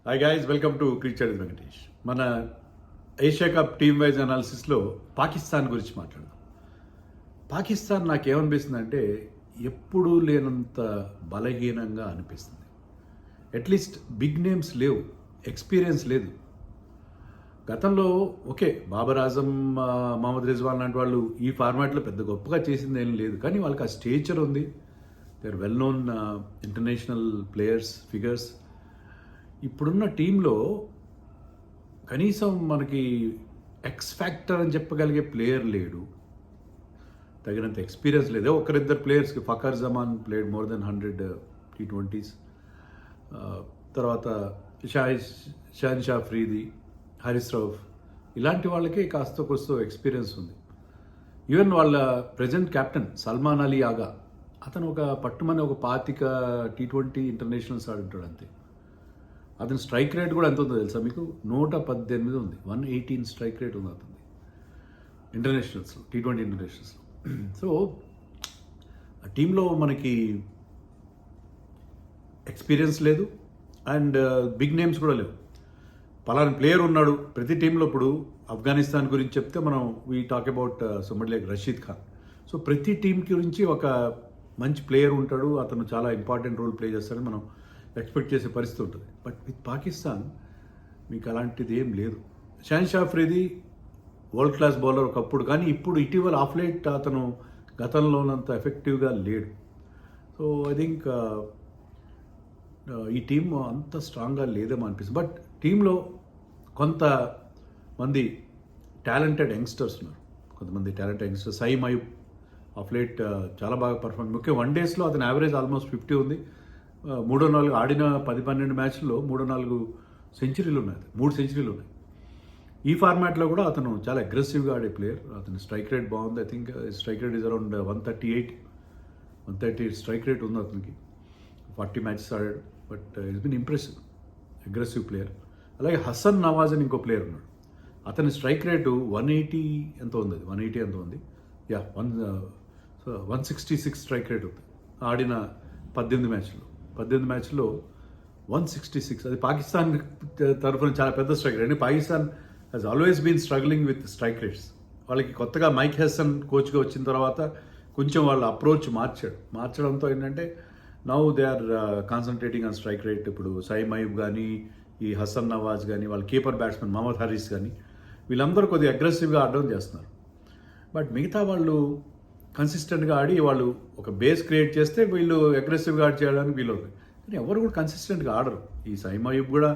Hi guys, welcome to cricket Venkatesh. మన Asia cup team wise అనాలిసిస్లో పాకిస్తాన్ గురించి మాట్లాడదాం. పాకిస్తాన్ నాకేమనిపిస్తుంది ఎప్పుడూ లేనంత బలహీనంగా అనిపిస్తుంది. అట్లీస్ట్ బిగ్ నేమ్స్ లేవు, ఎక్స్పీరియన్స్ లేదు. గతంలో ఓకే, బాబర్ ఆజం, మహమ్మద్ రిజ్వాన్ లాంటి వాళ్ళు ఈ ఫార్మాట్లో పెద్ద గొప్పగా చేసింది ఏం లేదు, కానీ వాళ్ళకి ఆ స్టేచర్ ఉంది. They are well known international players, figures. ఇప్పుడున్న టీంలో కనీసం మనకి ఎక్స్ ఫ్యాక్టర్ అని చెప్పగలిగే ప్లేయర్ లేడు, తగినంత ఎక్స్పీరియన్స్ లేదు. ఒకరిద్దరు ప్లేయర్స్కి Fakhar Zaman played more than 100 T20s. తర్వాత షాహిన్ షా అఫ్రీది, హారిస్ రౌఫ్, ఇలాంటి వాళ్ళకే కాస్త కొస్తో ఎక్స్పీరియన్స్ ఉంది. ఈవెన్ వాళ్ళ ప్రజెంట్ కెప్టెన్ సల్మాన్ అలీ ఆగా, అతను ఒక పట్టుమని ఒక 25 T20 ఇంటర్నేషనల్స్ ఆడుంటాడు అంతే. అతని స్ట్రైక్ రేట్ కూడా ఎంత ఉందో తెలుసా మీకు? 118 ఉంది. 118 స్ట్రైక్ రేట్ ఉంది అతని ఇంటర్నేషనల్స్లో, T20 ఇంటర్నేషనల్స్లో. సో ఆ టీంలో మనకి ఎక్స్పీరియన్స్ లేదు అండ్ బిగ్ నేమ్స్ కూడా లేవు. పలానా ప్లేయర్ ఉన్నాడు ప్రతి టీంలో. ఇప్పుడు ఆఫ్ఘనిస్తాన్ గురించి చెప్తే మనం we talk about somebody like Rashid Khan. So ప్రతి టీం గురించి ఒక మంచి ప్లేయర్ ఉంటాడు, అతను చాలా ఇంపార్టెంట్ రోల్ ప్లే చేస్తాడని మనం ఎక్స్పెక్ట్ చేసే పరిస్థితి ఉంటుంది. బట్ విత్ పాకిస్తాన్ మీకు అలాంటిది ఏం లేదు. Shaheen Shah Afridi world class bowler ఒకప్పుడు, కానీ ఇప్పుడు ఇటీవల ఆఫ్ లైట్ అతను గతంలోనంత ఎఫెక్టివ్గా లేడు. సో ఐ థింక్ ఈ టీం అంత స్ట్రాంగ్గా లేదేమో అనిపిస్తుంది. బట్ టీంలో కొంతమంది టాలెంటెడ్ యంగ్స్టర్స్ ఉన్నారు. సయీమ్ అయూబ్ ఆఫ్ లైట్ చాలా బాగా పర్ఫార్మ్. ముఖ్యంగా 1 daysలో అతని యావరేజ్ ఆల్మోస్ట్ 50 ఉంది. 3-4 ఆడిన 10-12 మ్యాచ్ల్లో 3-4 సెంచరీలు ఉన్నాయి, 3 సెంచరీలు ఉన్నాయి. ఈ ఫార్మాట్లో కూడా అతను చాలా అగ్రెసివ్గా ఆడే ప్లేయర్. అతని స్ట్రైక్ రేట్ బాగుంది. I think strike rate is around 138 strike rate ఉంది అతనికి. 40 మ్యాచెస్ ఆడాడు. But it's been impressive, aggressive player. అలాగే హసన్ నవాజ్ అని ఇంకో ప్లేయర్ ఉన్నాడు. అతని స్ట్రైక్ రేటు 180 ఎంత ఉంది, 180 ఎంత ఉంది, 166 స్ట్రైక్ రేట్ ఉంది. ఆడిన 18 మ్యాచ్లో 166. అది పాకిస్తాన్ తరఫున చాలా పెద్ద strike rate. Pakistan has always been struggling with strike rates. వాళ్ళకి కొత్తగా మైక్ హెసన్ కోచ్గా వచ్చిన తర్వాత కొంచెం వాళ్ళ అప్రోచ్ మార్చడంతో ఏంటంటే now they are concentrating on strike rate. ఇప్పుడు సయీమ్ అయూబ్ కానీ, ఈ హసన్ నవాజ్ కానీ, వాళ్ళ కీపర్ బ్యాట్స్మెన్ మహమ్మద్ హరీస్ కానీ, వీళ్ళందరూ కొద్దిగా అగ్రెసివ్గా ఆడడం చేస్తున్నారు. బట్ మిగతా వాళ్ళు కన్సిస్టెంట్గా ఆడి వాళ్ళు ఒక బేస్ క్రియేట్ చేస్తే వీళ్ళు అగ్రెసివ్గా ఆడి చేయడానికి వీలవుతుంది. కానీ ఎవరు కూడా కన్సిస్టెంట్గా ఆడరు. ఈ సయీమ్ అయూబ్ కూడా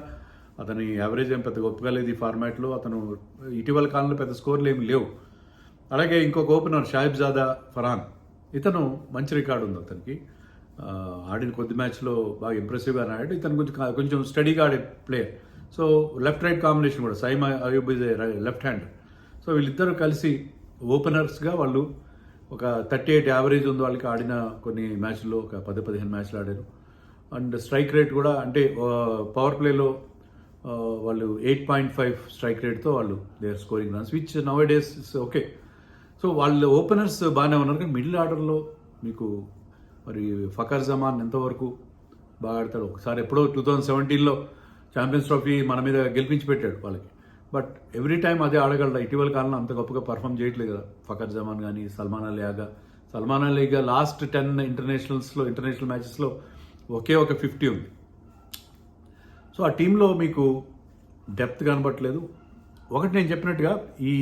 అతని యావరేజ్ ఏం పెద్ద గొప్పగా లేదు ఈ ఫార్మాట్లో. అతను ఇటీవల కాలంలో పెద్ద స్కోర్లు ఏమి లేవు. అలాగే ఇంకొక ఓపెనర్ షాహిబ్జాదా ఫరాన్, ఇతను మంచి రికార్డు ఉంది అతనికి. ఆడిన కొద్ది మ్యాచ్లో బాగా ఇంప్రెసివ్గా ఆడాడు. ఇతను కొంచెం స్టడీగా ఆడే player. So left right combination కూడా. Saim Ayub is left hand. So వీళ్ళిద్దరూ కలిసి ఓపెనర్స్గా వాళ్ళు ఒక 38 యావరేజ్ ఉంది వాళ్ళకి. ఆడిన కొన్ని మ్యాచ్ల్లో ఒక 10-15 మ్యాచ్లు ఆడారు. అండ్ స్ట్రైక్ రేట్ కూడా అంటే పవర్ ప్లేలో వాళ్ళు 8.5 స్ట్రైక్ రేట్తో వాళ్ళు they are scoring runs, which nowadays okay. So వాళ్ళు ఓపెనర్స్ బాగానే ఉన్నారు. కానీ మిడిల్ ఆర్డర్లో మీకు మరి ఫకర్ జమాన్ ఎంతవరకు బాగా ఆడతాడు? ఒకసారి ఎప్పుడో 2017లో ఛాంపియన్స్ ట్రోఫీ మన మీద గెలిపించి పెట్టాడు వాళ్ళకి. బట్ ఎవ్రీ టైం అదే ఆడగలరా? ఇటీవల కాలంలో అంత గొప్పగా పర్ఫామ్ చేయట్లేదు కదా ఫకర్ జమాన్ కానీ, సల్మాన్ అలీగా లాస్ట్ 10 ఇంటర్నేషనల్ మ్యాచెస్లో ఒకే ఒక 50 ఉంది. సో ఆ టీంలో మీకు డెప్త్ కనబట్టలేదు. ఒకటి నేను చెప్పినట్టుగా ఈ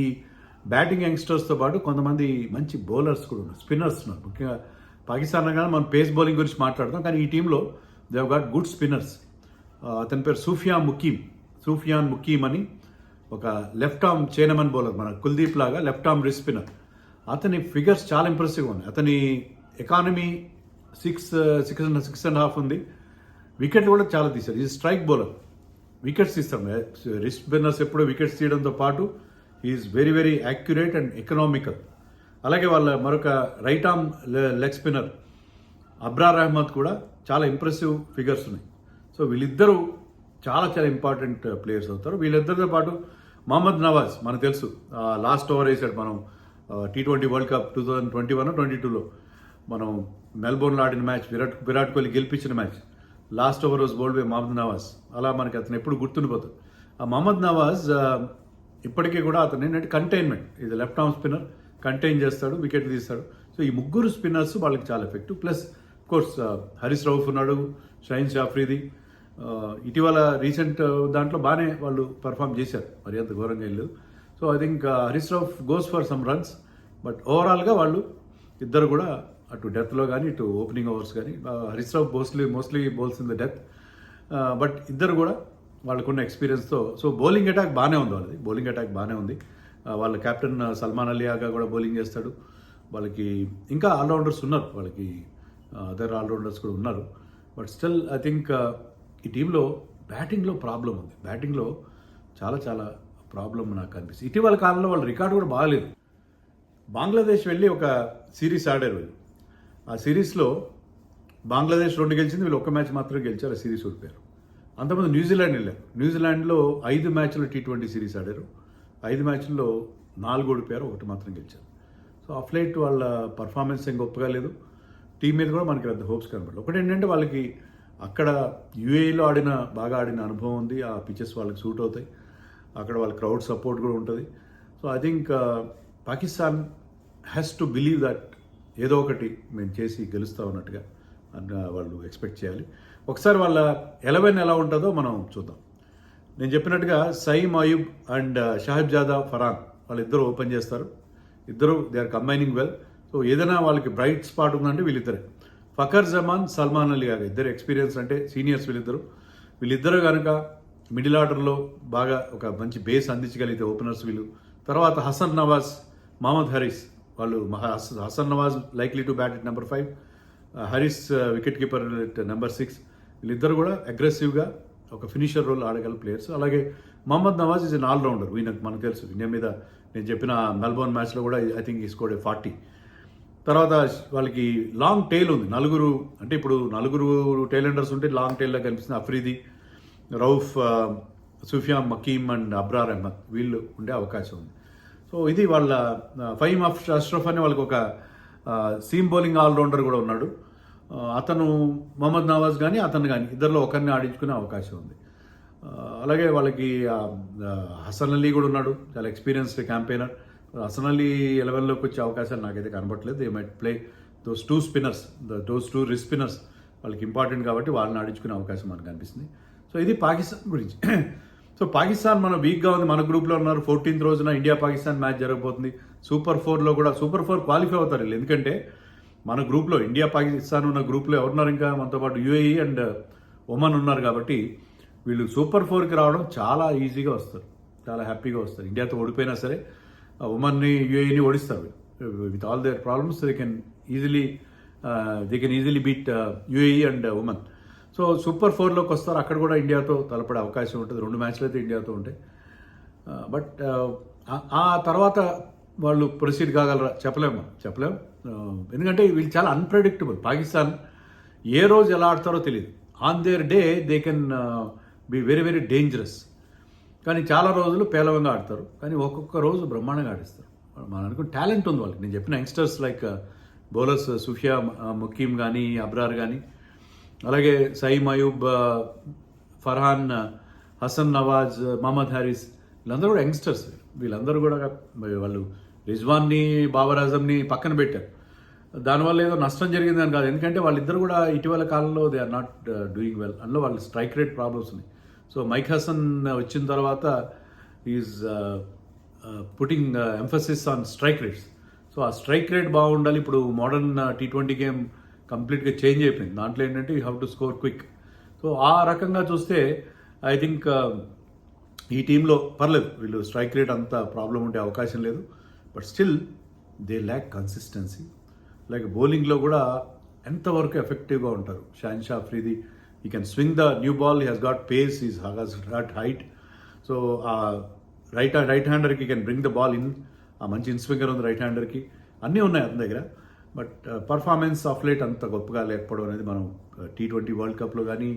బ్యాటింగ్ యంగ్స్టర్స్తో పాటు కొంతమంది మంచి బౌలర్స్ కూడా ఉన్నారు, స్పిన్నర్స్ ఉన్నారు. ముఖ్యంగా పాకిస్తాన్ అనగానే మనం పేస్ బౌలింగ్ గురించి మాట్లాడతాం, కానీ ఈ టీంలో they have got good spinners. అతని పేరు సూఫియాన్ ముకీమ్ అని ఒక లెఫ్ట్ ఆర్మ్ చైనమన్ బౌలర్, మన కుల్దీప్ లాగా లెఫ్ట్ ఆర్మ్ రిస్ట్ స్పిన్నర్. అతని ఫిగర్స్ చాలా ఇంప్రెసివ్గా ఉన్నాయి. అతని ఎకానమీ 6.5 ఉంది. వికెట్లు కూడా చాలా తీశారు. ఈ స్ట్రైక్ బౌలర్, వికెట్స్ తీస్తాం. రిస్ట్ స్పిన్నర్స్ ఎప్పుడూ వికెట్స్ తీయడంతో పాటు is very very accurate and economical. అలాగే వాళ్ళ మరొక right arm leg spinner Abrar Ahmed కూడా చాలా ఇంప్రెసివ్ ఫిగర్స్ ఉన్నాయి. సో వీళ్ళిద్దరూ చాలా చాలా ఇంపార్టెంట్ ప్లేయర్స్ అవుతారు. వీళ్ళిద్దరితో పాటు మహమ్మద్ నవాజ్, మనకు తెలుసు లాస్ట్ ఓవర్ వేసాడు మనం T20 వరల్డ్ కప్ 2021-22లో మనం మెల్బోర్న్లో ఆడిన మ్యాచ్, విరాట్ కోహ్లీ గెలిపించిన match. Last over was bowled by Mohammad Nawaz. అలా మనకి అతను ఎప్పుడు గుర్తుండిపోతాడు. ఆ మహమ్మద్ నవాజ్ ఇప్పటికీ కూడా అతను ఏంటంటే కంటైన్మెంట్, ఇది లెఫ్ట్ ఆర్మ్ స్పిన్నర్, కంటైన్ చేస్తాడు, వికెట్ తీస్తాడు. సో ఈ ముగ్గురు స్పిన్నర్స్ వాళ్ళకి చాలా effective. Plus course Harish Rauf ఉన్నాడు, షాహిన్ షాఫ్రీది. ఇటీవల రీసెంట్ దాంట్లో బాగానే వాళ్ళు పర్ఫామ్ చేశారు, మరి అంత ఘోరంగా వెళ్ళలేదు. So I think Harish Rauf goes for some runs, but ఓవరాల్గా వాళ్ళు ఇద్దరు కూడా అటు డెత్లో కానీ ఇటు ఓపెనింగ్ ఓవర్స్ కానీ, Harish Rauf mostly bowls in the death, but ఇద్దరు కూడా వాళ్ళకున్న ఎక్స్పీరియన్స్తో. సో బౌలింగ్ అటాక్ బాగానే ఉంది వాళ్ళది, బౌలింగ్ అటాక్ బాగానే ఉంది. వాళ్ళ కెప్టెన్ సల్మాన్ అలీ ఆగా కూడా బౌలింగ్ చేస్తాడు. వాళ్ళకి ఇంకా ఆల్రౌండర్స్ ఉన్నారు, వాళ్ళకి అదర్ ఆల్రౌండర్స్ కూడా ఉన్నారు. బట్ స్టిల్ ఐ థింక్ ఈ టీంలో బ్యాటింగ్లో ప్రాబ్లం ఉంది, బ్యాటింగ్లో చాలా చాలా ప్రాబ్లం నాకు అనిపిస్తుంది. ఇటీవల కాలంలో వాళ్ళ రికార్డు కూడా బాగాలేదు. బంగ్లాదేశ్ వెళ్ళి ఒక సిరీస్ ఆడారు వీళ్ళు. ఆ సిరీస్లో బంగ్లాదేశ్ 2 గెలిచింది, వీళ్ళు 1 మ్యాచ్ మాత్రమే గెలిచారు, ఆ సిరీస్ ఓడిపోయారు. అంతకుముందు న్యూజిలాండ్ వెళ్ళారు. న్యూజిలాండ్లో 5 మ్యాచ్లు T20 సిరీస్ ఆడారు. 5 మ్యాచ్ల్లో 4 ఓడిపోయారు, 1 మాత్రం గెలిచారు. సో ఆఫ్ లైట్ వాళ్ళ పర్ఫార్మెన్స్ ఏం గొప్పగా లేదు. టీం మీద కూడా మనకి పెద్ద హోప్స్ కనపడలేదు. ఒకటి ఏంటంటే వాళ్ళకి అక్కడ యూఏఈలో బాగా ఆడిన అనుభవం ఉంది, ఆ పిచెస్ వాళ్ళకి సూట్ అవుతాయి, అక్కడ వాళ్ళ క్రౌడ్ సపోర్ట్ కూడా ఉంటుంది. So I think Pakistan has to believe that ఏదో ఒకటి మేము చేసి గెలుస్తాం అన్నట్టుగా వాళ్ళు ఎక్స్పెక్ట్ చేయాలి. ఒకసారి వాళ్ళ 11 ఎలా ఉంటుందో మనం చూద్దాం. నేను చెప్పినట్టుగా సయీమ్ అయూబ్ అండ్ షాహిబ్ జాదా ఫరాన్ వాళ్ళిద్దరూ ఓపెన్ చేస్తారు. ఇద్దరు they are combining well. So ఏదైనా వాళ్ళకి బ్రైట్ స్పాట్ ఉందంటే వీళ్ళిద్దరే. ఫకర్ జమాన్, సల్మాన్ అలీ గారు ఇద్దరు ఎక్స్పీరియన్స్, అంటే సీనియర్స్ వీళ్ళిద్దరు కనుక మిడిల్ ఆర్డర్లో బాగా ఒక మంచి బేస్ అందించగలిగితే ఓపెనర్స్ వీళ్ళు. తర్వాత హసన్ నవాజ్, మహమ్మద్ హరీస్, వాళ్ళు Hasan Nawaz likely to bat at number 5, Haris wicket keeper at number 6. వీళ్ళిద్దరు కూడా అగ్రెసివ్గా ఒక ఫినిషర్ రోల్ ఆడగల ప్లేయర్స్. అలాగే Mohammad Nawaz is an allrounder. మనకు తెలుసు ఇండియా మీద నేను చెప్పిన మెల్బోర్న్ మ్యాచ్లో కూడా ఐ థింక్ ఈ స్కోర్డ్ 40. తర్వాత వాళ్ళకి లాంగ్ టైల్ ఉంది, అంటే ఇప్పుడు 4 టైలెండర్స్ ఉంటే లాంగ్ టైల్లో కనిపిస్తుంది. అఫ్రీది, రౌఫ్, సుఫియాన్ మకీమ్ అండ్ అబ్రార్ అహ్మద్ వీళ్ళు ఉండే అవకాశం ఉంది. సో ఇది వాళ్ళ ఫహీమ్ అష్రఫ్ అనే వాళ్ళకి ఒక సీమ్ బౌలింగ్ ఆల్రౌండర్ కూడా ఉన్నాడు. అతను మహమ్మద్ నవాజ్ కానీ అతను కానీ ఇద్దరిలో ఒకరిని ఆడించుకునే అవకాశం ఉంది. అలాగే వాళ్ళకి హసన్ అలీ కూడా ఉన్నాడు, చాలా ఎక్స్పీరియన్స్డ్ క్యాంపెయినర్. హసన్ అలీ 11లోకి వచ్చే అవకాశాలు నాకైతే కనబట్టలేదు. They might play those 2 spinners, those 2 wrist spinners వాళ్ళకి ఇంపార్టెంట్ కాబట్టి వాళ్ళని ఆడించుకునే అవకాశం మనకు కనిపిస్తుంది. సో ఇది పాకిస్తాన్ గురించి. సో పాకిస్తాన్ మన వీక్గా ఉంది, మన గ్రూప్లో ఉన్నారు. 14th రోజున ఇండియా పాకిస్తాన్ మ్యాచ్ జరగబోతుంది. సూపర్ 4లో కూడా సూపర్ 4 క్వాలిఫై అవుతారు వీళ్ళు. ఎందుకంటే మన గ్రూప్లో ఇండియా పాకిస్తాన్ ఉన్న గ్రూప్లో ఎవరున్నారు, ఇంకా మనతో పాటు యూఏఈ అండ్ ఒమన్ ఉన్నారు. కాబట్టి వీళ్ళు సూపర్ 4కి రావడం చాలా ఈజీగా వస్తారు, చాలా హ్యాపీగా వస్తారు. ఇండియాతో ఓడిపోయినా సరే ఒమన్ని యూఏఈని ఓడిస్తారు. With all their problems they can easily beat UAE and Oman. So super 4లోకి వస్తారు. అక్కడ కూడా ఇండియాతో తలపడే అవకాశం ఉంటుంది. 2 మ్యాచ్లు అయితే ఇండియాతో ఉంటాయి. బట్ ఆ తర్వాత వాళ్ళు ప్రొసీడ్ కాగలరా చెప్పలేము. ఎందుకంటే వీళ్ళు చాలా అన్ప్రెడిక్టబుల్. పాకిస్తాన్ ఏ రోజు ఎలా ఆడతారో తెలియదు. On their day they can be very very dangerous. కానీ చాలా రోజులు పేలవంగా ఆడతారు, కానీ ఒక్కొక్క రోజు బ్రహ్మాండంగా ఆడిస్తారు. మనం అనుకున్న టాలెంట్ ఉంది వాళ్ళకి. నేను చెప్పిన యంగ్స్టర్స్ లైక్ బౌలర్స్ సుఫియా ముకీమ్ కానీ అబ్రార్ కానీ, అలాగే సయీమ్ అయూబ్, ఫర్హాన్, హసన్ నవాజ్, మహమ్మద్ హారిస్ వీళ్ళందరూ కూడా యంగ్స్టర్స్. వీళ్ళందరూ కూడా వాళ్ళు రిజ్వాన్ని, బాబర్ ఆజంని పక్కన పెట్టారు. దానివల్ల ఏదో నష్టం జరిగిందని కాదు, ఎందుకంటే వాళ్ళిద్దరు కూడా ఇటీవల కాలంలో they are not doing well. అందులో వాళ్ళ స్ట్రైక్ రేట్ ప్రాబ్లమ్స్ ఉన్నాయి. సో మైక్ హసన్ వచ్చిన తర్వాత is putting emphasis on strike rates. So ఆ స్ట్రైక్ రేట్ బాగుండాలి. ఇప్పుడు మోడర్న్ T20 గేమ్ కంప్లీట్గా చేంజ్ అయిపోయింది. దాంట్లో ఏంటంటే you have to score quick. So ఆ రకంగా చూస్తే ఐ థింక్ ఈ టీంలో పర్లేదు, వీళ్ళు స్ట్రైక్ రేట్ అంత ప్రాబ్లం ఉండే అవకాశం లేదు. But still they lakh consistency. అలాగే బౌలింగ్లో కూడా ఎంతవరకు ఎఫెక్టివ్గా ఉంటారు. Shaheen షాఫ్రీది he can swing the new ball, he has got pace, he has got height. So right hander ki can bring the ball in. మంచి ఇన్ స్వింగర్ ఉంది రైట్ హ్యాండర్కి, అన్నీ ఉన్నాయి అతని దగ్గర. బట్ పర్ఫార్మెన్స్ ఆఫ్ లేట్ అంత గొప్పగా లేకపోవడం అనేది మనం T20 వరల్డ్ కప్లో కానీ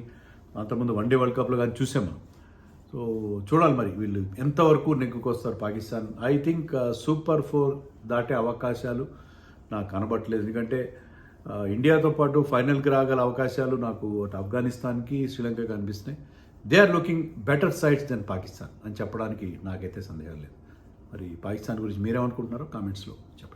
అంతకుముందు వన్డే వరల్డ్ కప్లో కానీ చూసాం మనం. సో చూడాలి మరి వీళ్ళు ఎంతవరకు నెగ్గుకొస్తారు పాకిస్తాన్. ఐ థింక్ సూపర్ 4 దాటే అవకాశాలు నాకు కనబట్టలేదు. ఎందుకంటే ఇండియాతో పాటు ఫైనల్కి రాగల అవకాశాలు నాకు అటు ఆఫ్ఘనిస్తాన్కి శ్రీలంకకి అనిపిస్తున్నాయి. They are looking better sides than Pakistan అని చెప్పడానికి నాకైతే సందేహం లేదు. మరి పాకిస్తాన్ గురించి మీరేమనుకుంటున్నారో కామెంట్స్లో చెప్పండి.